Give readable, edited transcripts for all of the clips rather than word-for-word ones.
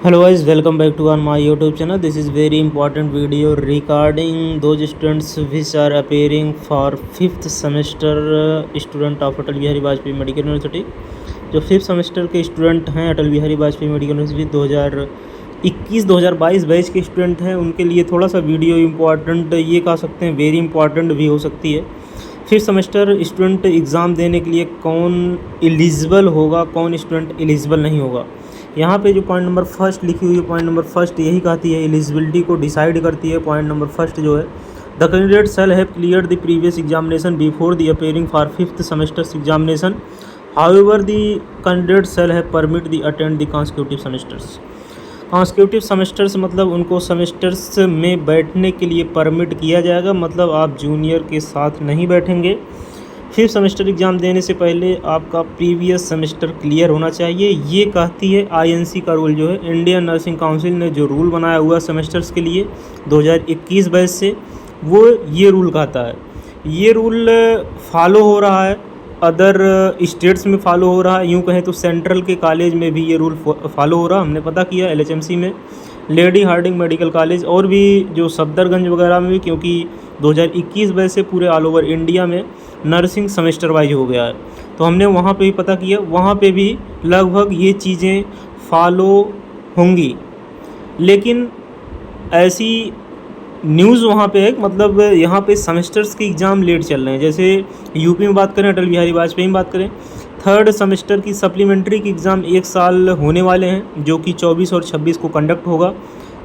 Hello guys, welcome back to my YouTube channel. This is very important video regarding those students which are appearing for 5th semester student of Atal Bihari Vajpayee medical university. जो 5th semester के student हैं Atal Bihari Vajpayee medical university 2021-2022 batch के student हैं, उनके लिए थोड़ा सा video important ये कह सकते हैं, वेरी इंपॉर्टेंट भी हो सकती है। 5th सेमेस्टर स्टूडेंट एग्ज़ाम देने के लिए कौन एलिजिबल होगा, कौन स्टूडेंट एलिजिबल नहीं होगा। यहाँ पे जो पॉइंट नंबर फर्स्ट लिखी हुई है, पॉइंट नंबर फर्स्ट यही कहती है, एलिजिबिलिटी को डिसाइड करती है। पॉइंट नंबर फर्स्ट जो है, the candidate shall have clear the previous examination before the appearing for 5th semesters examination, however the candidate shall have permit the attend the consecutive semesters. Consecutive semesters मतलब उनको semesters में बैठने के लिए permit किया जाएगा, मतलब आप जूनियर के साथ नहीं बैठेंगे। 5th सेमेस्टर एग्ज़ाम देने से पहले आपका प्रीवियस सेमेस्टर क्लियर होना चाहिए, ये कहती है आईएनसी का रूल। जो है इंडियन नर्सिंग काउंसिल ने जो रूल बनाया हुआ सेमेस्टर्स के लिए 2021 बैच से, वो ये रूल कहता है। ये रूल फॉलो हो रहा है, अदर स्टेट्स में फॉलो हो रहा है, यूँ कहें तो सेंट्रल के कॉलेज में भी ये रूल फॉलो हो रहा है। हमने पता किया एलएचएमसी में, लेडी हार्डिंग मेडिकल कॉलेज और भी जो सफदरगंज वगैरह में भी, क्योंकि 2021 बैच से पूरे ऑल ओवर इंडिया में नर्सिंग सेमेस्टर वाइज हो गया है, तो हमने वहाँ पे भी पता किया, वहाँ पे भी लगभग ये चीज़ें फॉलो होंगी। लेकिन ऐसी न्यूज़ वहाँ पे है, मतलब यहाँ पे सेमेस्टर्स के एग्ज़ाम लेट चल रहे हैं। जैसे यूपी में बात करें, अटल बिहारी वाजपेयी में बात करें, 3rd सेमेस्टर की सप्लीमेंट्री के एग्ज़ाम एक साल होने वाले हैं, जो कि 24 और 26 को कंडक्ट होगा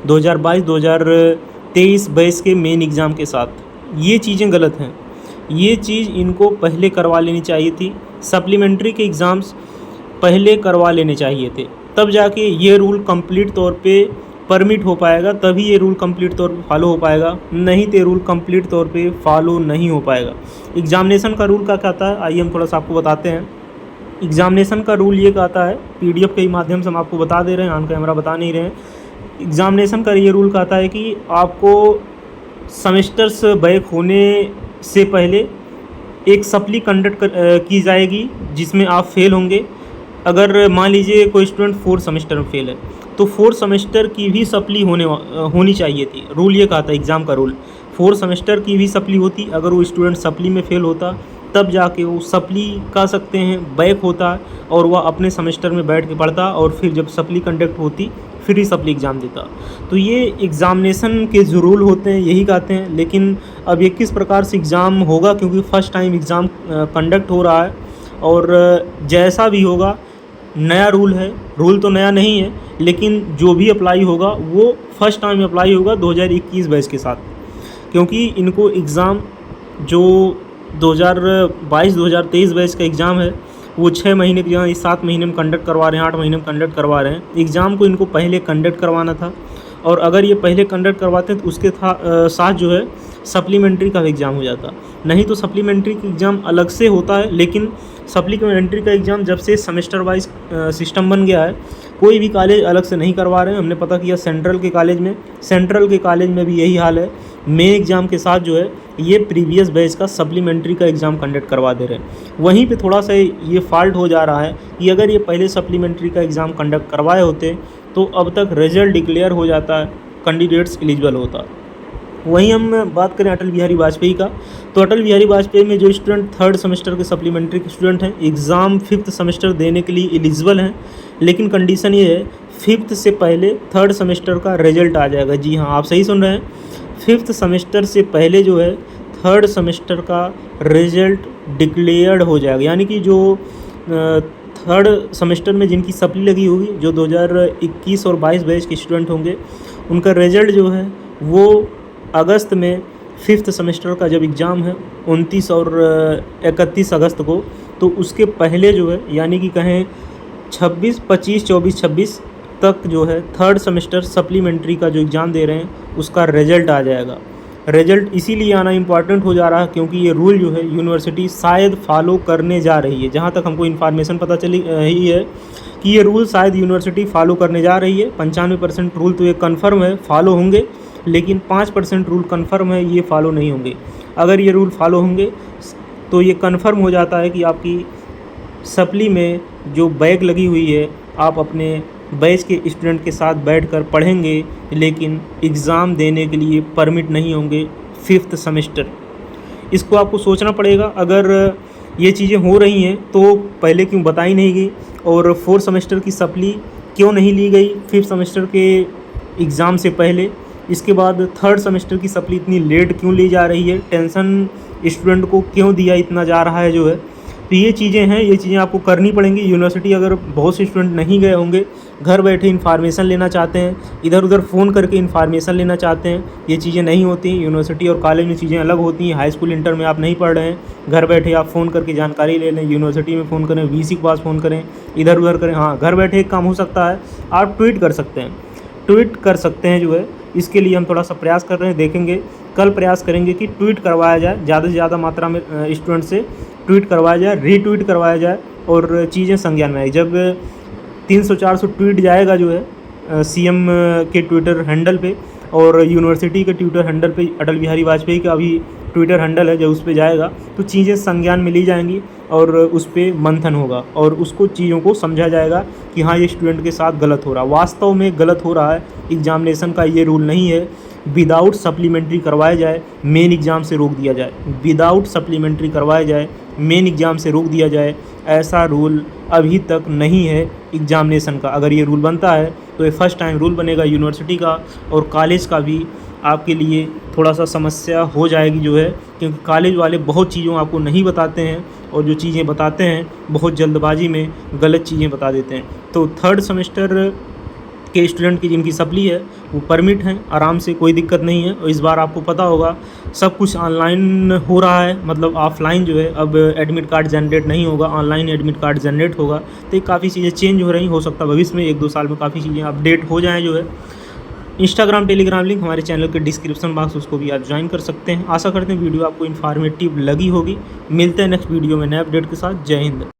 2022-2023 बैच के मेन एग्ज़ाम के साथ। ये चीज़ें गलत हैं, ये चीज़ इनको पहले करवा लेनी चाहिए थी। सप्लीमेंट्री के एग्ज़ाम्स पहले करवा लेने चाहिए थे, तब जाके ये रूल कंप्लीट तौर पे परमिट हो पाएगा, तभी ये रूल कंप्लीट तौर पे फॉलो हो पाएगा, नहीं तो रूल कंप्लीट तौर पे फॉलो नहीं हो पाएगा। एग्ज़ामिनेशन का रूल क्या कहता है, आइए हम थोड़ा सा आपको बताते हैं। एग्ज़ामिनेशन का रूल ये कहता है, पीडीएफ के माध्यम से हम आपको बता दे रहे हैं, ऑन कैमरा बता नहीं रहे हैं। एग्ज़ामिनेशन का ये रूल कहता है कि आपको सेमेस्टर्स बैक होने से पहले एक सप्ली कंडक्ट की जाएगी, जिसमें आप फेल होंगे। अगर मान लीजिए कोई स्टूडेंट 4th सेमेस्टर में फेल है, तो 4th सेमेस्टर की भी सप्ली होनी चाहिए थी। रूल ये कहता है, एग्ज़ाम का रूल 4th सेमेस्टर की भी सप्ली होती। अगर वो स्टूडेंट सप्ली में फेल होता, तब जाके वो सप्ली कह सकते हैं बैक होता, और वह अपने सेमेस्टर में बैठ के पढ़ता, और फिर जब सप्ली कंडक्ट होती फिर ही सप्ली एग्ज़ाम देता। तो ये एग्ज़ामिनेशन के जो रूल होते हैं यही कहते हैं। लेकिन अब ये किस प्रकार से एग्ज़ाम होगा, क्योंकि फ़र्स्ट टाइम एग्ज़ाम कंडक्ट हो रहा है, और जैसा भी होगा नया रूल है, रूल तो नया नहीं है, लेकिन जो भी अप्लाई होगा वो फ़र्स्ट टाइम अप्लाई होगा 2021 बैच के साथ। क्योंकि इनको एग्ज़ाम जो 2022-2023 बैच का एग्ज़ाम है, वो 6 महीने के जहाँ 7 महीने में कंडक्ट करवा रहे हैं, 8 महीने में कंडक्ट करवा रहे हैं। एग्ज़ाम को इनको पहले कंडक्ट करवाना था, और अगर ये पहले कंडक्ट करवाते हैं तो उसके साथ जो है सप्लीमेंट्री का भी एग्ज़ाम हो जाता। नहीं तो सप्लीमेंट्री का एग्ज़ाम अलग से होता है, लेकिन सप्लीमेंट्री का एग्ज़ाम जब से सेमेस्टर वाइज सिस्टम बन गया है, कोई भी कॉलेज अलग से नहीं करवा रहे हैं। हमने पता किया सेंट्रल के कॉलेज में भी यही हाल है। मेन एग्ज़ाम के साथ जो है ये प्रीवियस बैच का सप्लीमेंट्री का एग्ज़ाम कंडक्ट करवा दे रहे हैं। वहीं पे थोड़ा सा ये फॉल्ट हो जा रहा है कि अगर ये पहले सप्लीमेंट्री का एग्ज़ाम कंडक्ट करवाए होते तो अब तक रिजल्ट डिक्लेयर हो जाता है, कैंडिडेट्स एलिजिबल होता। वहीं हम बात करें अटल बिहारी वाजपेयी का, तो अटल बिहारी वाजपेयी में जो स्टूडेंट 3rd सेमेस्टर के सप्लीमेंट्री के स्टूडेंट हैं, एग्ज़ाम 5th सेमेस्टर देने के लिए एलिजिबल हैं, लेकिन कंडीशन ये है 5th से पहले 3rd सेमेस्टर का रिजल्ट आ जाएगा। जी हाँ, आप सही सुन रहे हैं, 5th सेमेस्टर से पहले जो है 3rd सेमेस्टर का रिजल्ट डिक्लेयर्ड हो जाएगा। यानी कि जो 3rd सेमेस्टर में जिनकी सप्ली लगी होगी, जो 2021 और 22 बैच के स्टूडेंट होंगे, उनका रिजल्ट जो है वो अगस्त में 5th सेमेस्टर का जब एग्ज़ाम है 29 और 31 अगस्त को, तो उसके पहले जो है, यानी कि कहें 26, 25, 24, 26 तक जो है 3rd सेमेस्टर सप्लीमेंट्री का जो एग्ज़ाम दे रहे हैं उसका रिजल्ट आ जाएगा। रिजल्ट इसीलिए आना इम्पॉर्टेंट हो जा रहा है क्योंकि ये रूल जो है यूनिवर्सिटी शायद फॉलो करने जा रही है। जहाँ तक हमको इन्फॉर्मेशन पता चली ही है कि ये रूल शायद यूनिवर्सिटी फॉलो करने जा रही है। 95% रूल तो ये कन्फर्म है फॉलो होंगे, लेकिन 5% रूल कन्फर्म है ये फॉलो नहीं होंगे। अगर ये रूल फॉलो होंगे तो ये कन्फर्म हो जाता है कि आपकी सप्ली में जो बैग लगी हुई है आप अपने बैच के स्टूडेंट के साथ बैठकर पढ़ेंगे, लेकिन एग्ज़ाम देने के लिए परमिट नहीं होंगे 5th सेमेस्टर। इसको आपको सोचना पड़ेगा। अगर ये चीज़ें हो रही हैं तो पहले क्यों बताई नहीं गई, और 4th सेमेस्टर की सप्ली क्यों नहीं ली गई 5th सेमेस्टर के एग्ज़ाम से पहले। इसके बाद 3rd सेमेस्टर की सप्ली इतनी लेट क्यों ली जा रही है, टेंशन स्टूडेंट को क्यों दिया इतना जा रहा है जो है। तो ये चीज़ें हैं, ये चीज़ें आपको करनी पड़ेंगी। यूनिवर्सिटी अगर बहुत से स्टूडेंट नहीं गए होंगे, घर बैठे इन्फॉर्मेशन लेना चाहते हैं, इधर उधर फ़ोन करके इन्फॉर्मेशन लेना चाहते हैं, ये चीज़ें नहीं होती। यूनिवर्सिटी और कॉलेज में चीज़ें अलग होती हैं। हाई स्कूल इंटर में आप नहीं पढ़ रहे हैं, घर बैठे आप फ़ोन करके जानकारी ले लें। यूनिवर्सिटी में फ़ोन करें, वीसी के पास फ़ोन करें, इधर उधर करें। हाँ, घर बैठे एक काम हो सकता है, आप ट्वीट कर सकते हैं, ट्वीट कर सकते हैं जो है। इसके लिए हम थोड़ा सा प्रयास कर रहे हैं, देखेंगे कल प्रयास करेंगे कि ट्वीट करवाया जाए, ज़्यादा से ज़्यादा मात्रा में स्टूडेंट से ट्वीट करवाया जाए, रीट्वीट करवाया जाए और चीज़ें संज्ञान में आए। जब 300-400 ट्वीट जाएगा जो है सीएम के ट्विटर हैंडल पे और यूनिवर्सिटी के ट्विटर हैंडल पे, अटल बिहारी वाजपेयी का अभी ट्विटर हैंडल है, जब उस पे जाएगा तो चीज़ें संज्ञान में ली जाएंगी और उस पर मंथन होगा और उसको चीज़ों को समझा जाएगा कि हाँ, ये स्टूडेंट के साथ गलत हो रहा है, वास्तव में गलत हो रहा है। एग्जामिनेशन का ये रूल नहीं है, विदाउट सप्लीमेंट्री करवाया जाए, मेन एग्ज़ाम से रोक दिया जाए। विदाउट सप्लीमेंट्री करवाया जाए, मेन एग्ज़ाम से रोक दिया जाए, ऐसा रूल अभी तक नहीं है एग्जामिनेशन का। अगर ये रूल बनता है तो ये फर्स्ट टाइम रूल बनेगा यूनिवर्सिटी का, और कॉलेज का भी आपके लिए थोड़ा सा समस्या हो जाएगी जो है, क्योंकि कॉलेज वाले बहुत चीज़ों आपको नहीं बताते हैं और जो चीज़ें बताते हैं बहुत जल्दबाजी में गलत चीज़ें बता देते हैं। तो 3rd सेमेस्टर के स्टूडेंट की जिनकी सप्ली है वो परमिट हैं, आराम से, कोई दिक्कत नहीं है। और इस बार आपको पता होगा सब कुछ ऑनलाइन हो रहा है, मतलब ऑफलाइन जो है अब एडमिट कार्ड जनरेट नहीं होगा, ऑनलाइन एडमिट कार्ड जनरेट होगा। तो ये काफ़ी चीज़ें चेंज हो रही, हो सकता है भविष्य में 1-2 साल में काफ़ी चीज़ें अपडेट हो जाएँ जो है। इंस्टाग्राम टेलीग्राम लिंक हमारे चैनल के डिस्क्रिप्शन बॉक्स, उसको भी आप ज्वाइन कर सकते हैं। आशा करते हैं वीडियो आपको इन्फॉर्मेटिव लगी होगी। मिलते हैं नेक्स्ट वीडियो में नए अपडेट के साथ। जय हिंद।